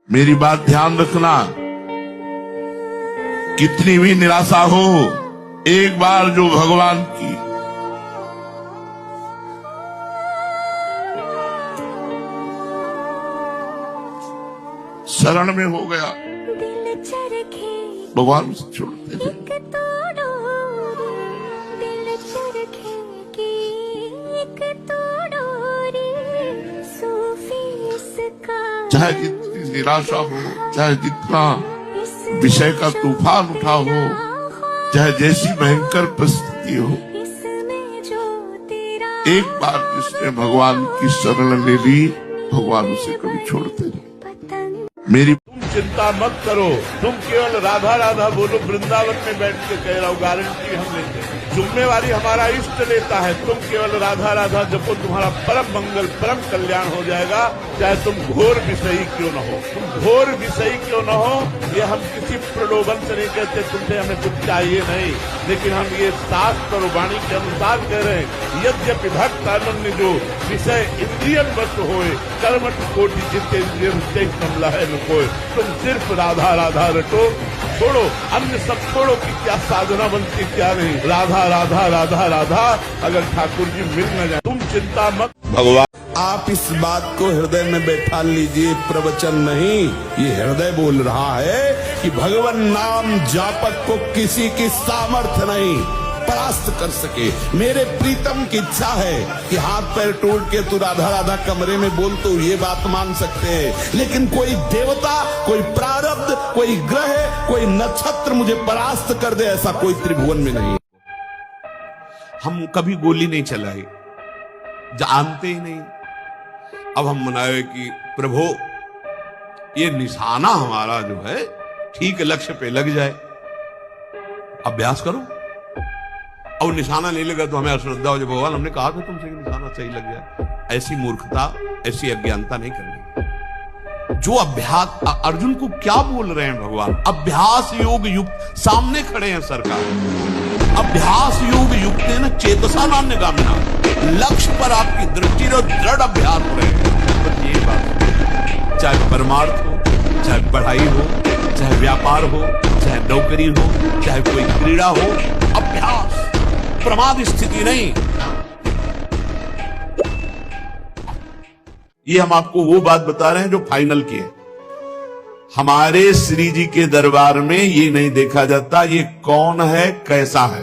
मेरी बात ध्यान रखना, कितनी भी निराशा हो, एक बार जो भगवान की शरण में हो गया, भगवान उसे छोड़ते थे। चाहे जितनी निराशा हो, चाहे जितना विषय का तूफान उठा हो, चाहे जैसी भयंकर परिस्थिति हो, एक बार जिसने भगवान की शरण ले ली, भगवान उसे कभी छोड़ते नहीं। मेरी तुम चिंता मत करो, तुम केवल राधा राधा बोलो। वृंदावन में बैठ के कह रहा हूँ, गारंटी हम लेते हैं। जिम्मेवारी हमारा इष्ट लेता है। तुम केवल राधा राधा जपो, तुम्हारा परम मंगल परम कल्याण हो जाएगा, चाहे तुम घोर विषयी क्यों न हो। तुम घोर विषयी क्यों न हो, ये हम किसी प्रलोभन से नहीं कहते तुमसे हमें कुछ चाहिए नहीं, लेकिन हम ये शास्त्र और वाणी के अनुसार कह रहे हैं। यद्यपि भक्त अनन्य जो विषय इंद्रियन वश होए, कर्मठ कोटि जितेंद्रियम कमला है नुकोए। तुम सिर्फ राधा राधा रटो, छोड़ो अन्य सब छोड़ो कि क्या साधना बनती क्या नहीं। राधा राधा राधा राधा, अगर ठाकुर जी मिल न जाए तुम चिंता मत। भगवान आप इस बात को हृदय में बैठा लीजिए, प्रवचन नहीं, ये हृदय बोल रहा है कि भगवान नाम जापक को किसी की सामर्थ्य नहीं परास्त कर सके। मेरे प्रीतम की इच्छा है कि हाथ पैर तोड़ के तू राधा राधा कमरे में बोल, तो ये बात मान सकते हैं, लेकिन कोई देवता, कोई प्रारब्ध, कोई ग्रह, कोई नक्षत्र मुझे परास्त कर दे, ऐसा कोई त्रिभुवन में नहीं। हम कभी गोली नहीं चलाई, जानते ही नहीं। अब हम मनाए कि प्रभु ये निशाना हमारा जो है ठीक लक्ष्य पे लग जाए, अभ्यास करो। और निशाना नहीं लगा तो हमें अश्रद्धा हो जाए। भगवान हमने कहा था तुमसे कि निशाना सही लग जाए। ऐसी मूर्खता, ऐसी अज्ञानता नहीं करनी। जो अभ्यास, अर्जुन को क्या बोल रहे हैं भगवान? अभ्यास योग युक्त, सामने खड़े हैं सरकार। अभ्यास योग युक्त है ना, चेतसा नान्य गामिना, लक्ष्य पर आपकी दृष्टि और दृढ़ अभ्यास रहे। बस ये बात, चाहे परमार्थ हो, चाहे पढ़ाई हो, चाहे व्यापार हो, चाहे नौकरी हो, चाहे कोई क्रीड़ा हो, अभ्यास, प्रमाद स्थिति नहीं। ये हम आपको वो बात बता रहे हैं जो फाइनल की है। हमारे श्री जी के दरबार में ये नहीं देखा जाता ये कौन है कैसा है।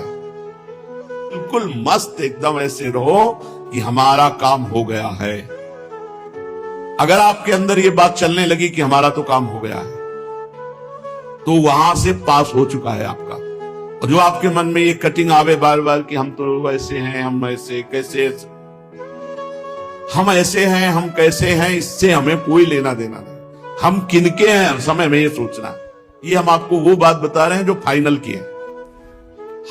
बिल्कुल मस्त एकदम ऐसे रहो कि हमारा काम हो गया है। अगर आपके अंदर ये बात चलने लगी कि हमारा तो काम हो गया है, तो वहां से पास हो चुका है आपका। और जो आपके मन में ये कटिंग आवे बार बार कि हम तो ऐसे हैं, हम ऐसे कैसे, हम ऐसे हैं, हम कैसे हैं, इससे हमें कोई लेना देना नहीं। हम किनके हैं हर समय में ये सोचना। ये हम आपको वो बात बता रहे हैं जो फाइनल की है।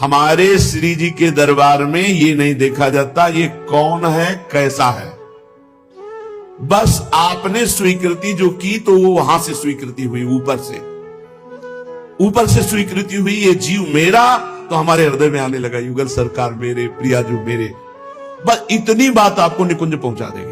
हमारे श्री जी के दरबार में ये नहीं देखा जाता ये कौन है कैसा है। बस आपने स्वीकृति जो की तो वो वहां से स्वीकृति हुई, ऊपर से स्वीकृति हुई। ये जीव मेरा, तो हमारे हृदय में आने लगा युगल सरकार मेरे, प्रिया जो मेरे। बस इतनी बात आपको निकुंज पहुंचा देगी।